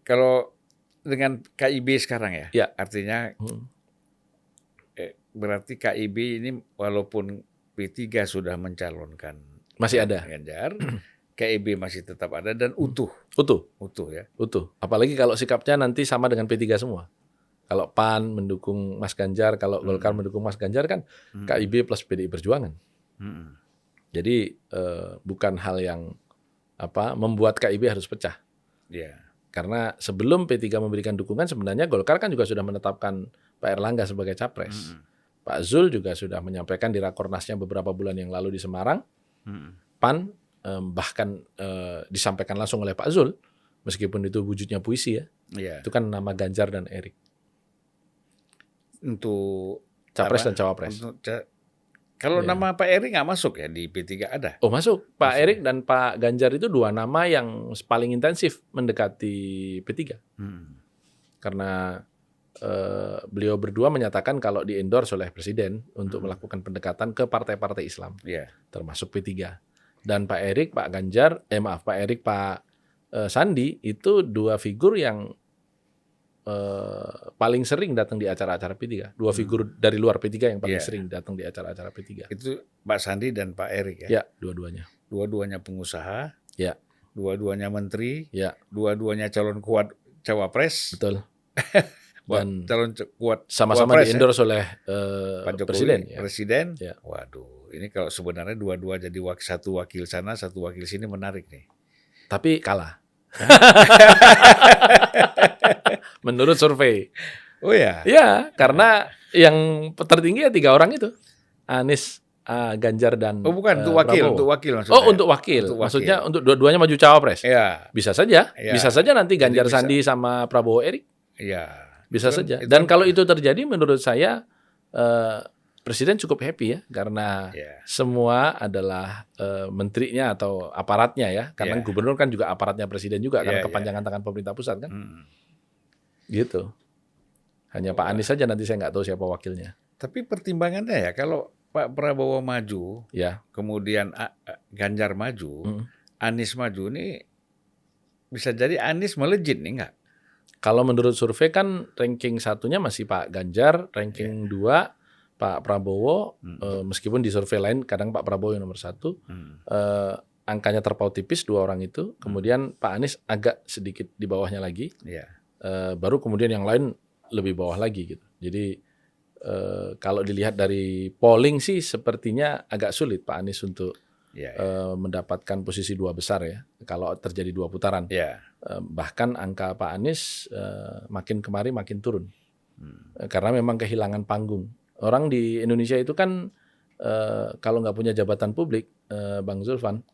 kalau dengan KIB sekarang ya, Ya. artinya berarti KIB ini walaupun P3 sudah mencalonkan Masih ada. Ganjar, KIB masih tetap ada dan utuh ya. Utuh. Apalagi kalau sikapnya nanti sama dengan P3 semua. Kalau PAN mendukung Mas Ganjar, kalau Golkar mendukung Mas Ganjar kan KIB plus PDI Perjuangan. Jadi bukan hal yang membuat KIB harus pecah. Yeah. Karena sebelum P3 memberikan dukungan sebenarnya Golkar kan juga sudah menetapkan Pak Erlangga sebagai capres. Pak Zul juga sudah menyampaikan di Rakornasnya beberapa bulan yang lalu di Semarang. PAN bahkan disampaikan langsung oleh Pak Zul, meskipun itu wujudnya puisi ya. Yeah. Itu kan nama Ganjar dan Erik. Untuk capres dan cawapres. Kalau nama Pak Erik nggak masuk ya di P3 ada? Oh masuk. Pak Erik dan Pak Ganjar itu dua nama yang paling intensif mendekati P3. Karena beliau berdua menyatakan kalau di-endorse oleh Presiden untuk melakukan pendekatan ke partai-partai Islam, termasuk P3. Dan Pak Erik, Pak Erik, Pak Sandi itu dua figur yang paling sering datang di acara-acara P3. Dua figur dari luar P3 yang paling sering datang di acara-acara P3. Itu Pak Sandi dan Pak Erik ya? Ya, dua-duanya. Dua-duanya pengusaha. Ya. Dua-duanya menteri. Ya. Dua-duanya calon kuat cawapres. Betul. Dan calon kuat sama-sama di-endorse oleh Pak Jokowi, Presiden. Ya. Presiden. Ya. Waduh, ini kalau sebenarnya dua-dua jadi satu wakil sana, satu wakil sini menarik nih. Tapi kalah. Menurut survei. Oh ya? Ya, karena yang tertinggi ya 3 orang itu. Anies, Ganjar dan bukan untuk wakil, Prabowo. untuk wakil maksudnya. Untuk wakil. Maksudnya untuk dua-duanya maju cawapres. Ya. Bisa saja. Ya. Bisa saja nanti Ganjar bisa. Sandi sama Prabowo Erik. Iya. Bisa saja. Dan kalau itu terjadi menurut saya Presiden cukup happy ya karena semua adalah menterinya atau aparatnya ya. Karena gubernur kan juga aparatnya Presiden juga karena kepanjangan tangan pemerintah pusat kan. Gitu. Hanya Pak Anies saja nanti saya nggak tahu siapa wakilnya. Tapi pertimbangannya ya kalau Pak Prabowo maju, kemudian Ganjar maju, Anies maju nih bisa jadi Anies melejit nih nggak? Kalau menurut survei kan ranking 1-nya masih Pak Ganjar, ranking 2 Pak Prabowo, meskipun di survei lain kadang Pak Prabowo yang nomor 1, angkanya terpaut tipis 2 orang itu, kemudian Pak Anies agak sedikit di bawahnya lagi, baru kemudian yang lain lebih bawah lagi gitu. Jadi kalau dilihat dari polling sih sepertinya agak sulit Pak Anies untuk mendapatkan posisi 2 besar ya kalau terjadi 2 putaran. Bahkan angka Pak Anies makin kemari makin turun karena memang kehilangan panggung. Orang di Indonesia itu kan kalau nggak punya jabatan publik, Bang Zulfan,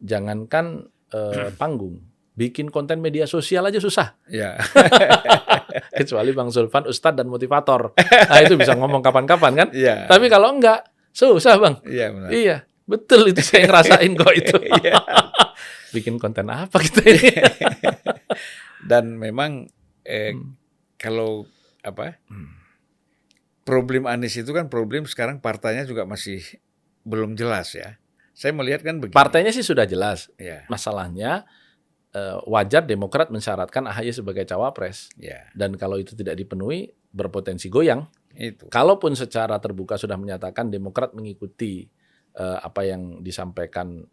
jangankan panggung, bikin konten media sosial aja susah. Kecuali Bang Zulfan ustadz dan motivator, nah itu bisa ngomong kapan-kapan kan. Tapi kalau enggak susah Bang. Iya. Betul itu saya ngerasain kok itu. Bikin konten apa kita ini? Dan memang kalau problem Anies itu kan problem sekarang partainya juga masih belum jelas ya. Saya melihat kan begini. Partainya sih sudah jelas. Masalahnya wajar Demokrat mensyaratkan AHY sebagai cawapres. Dan kalau itu tidak dipenuhi berpotensi goyang. Kalaupun secara terbuka sudah menyatakan Demokrat mengikuti apa yang disampaikan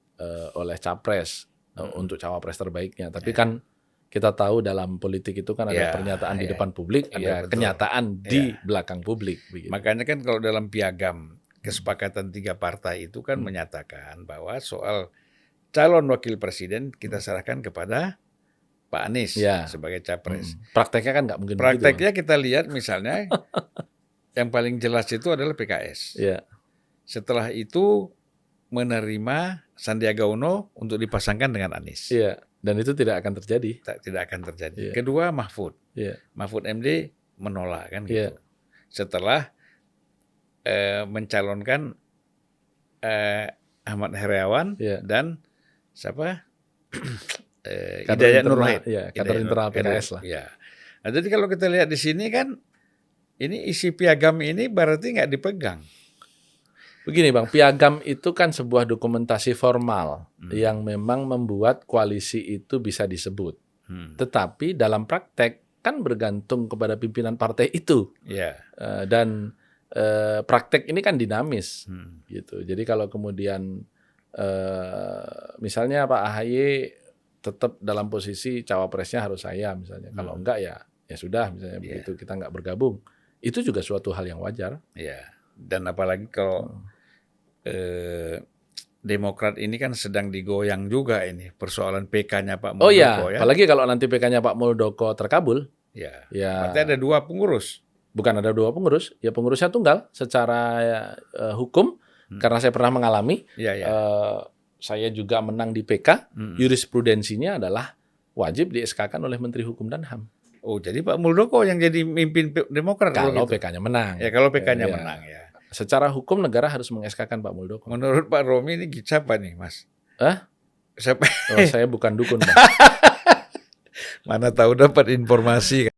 oleh capres untuk cawapres terbaiknya. Tapi kan kita tahu dalam politik itu kan ada pernyataan di depan publik, ada kenyataan di belakang publik. Begitu. Makanya kan kalau dalam piagam kesepakatan 3 partai itu kan menyatakan bahwa soal calon wakil presiden kita serahkan kepada Pak Anies sebagai capres. Prakteknya kan nggak mungkin Prakteknya begitu. Kita lihat misalnya yang paling jelas itu adalah PKS. Setelah itu menerima Sandiaga Uno untuk dipasangkan dengan Anies. Dan itu tidak akan terjadi. Tidak akan terjadi. Kedua Mahfud. Mahfud MD menolak kan gitu. Setelah mencalonkan Ahmad Heriawan dan siapa? Hidayat Nur Wahid. Kader internal PKS lah. Nah, jadi kalau kita lihat di sini kan ini isi piagam ini berarti nggak dipegang. Begini Bang, piagam itu kan sebuah dokumentasi formal yang memang membuat koalisi itu bisa disebut. Tetapi dalam praktek kan bergantung kepada pimpinan partai itu. Ya. Dan praktek ini kan dinamis, gitu. Jadi kalau kemudian misalnya Pak AHY tetap dalam posisi cawapresnya harus saya misalnya, kalau enggak ya sudah misalnya begitu kita enggak bergabung, itu juga suatu hal yang wajar. Ya. Dan apalagi kalau Demokrat ini kan sedang digoyang juga ini persoalan PK-nya Pak Muldoko. Oh ya, apalagi kalau nanti PK-nya Pak Muldoko terkabul. Ya. Ya. Berarti ada 2 pengurus. Bukan ada 2 pengurus, ya pengurusnya tunggal secara hukum. Karena saya pernah mengalami, saya juga menang di PK. Jurisprudensinya adalah wajib di SK-kan oleh Menteri Hukum dan HAM. Oh, jadi Pak Muldoko yang jadi mimpin Demokrat kalau PK-nya menang. Ya, kalau PK-nya menang ya. Secara hukum negara harus mengeskakan Pak Muldoko. Menurut Pak Romi ini siapa nih, Mas? Siapa? Saya bukan dukun, Bang. Mana tahu dapat informasi.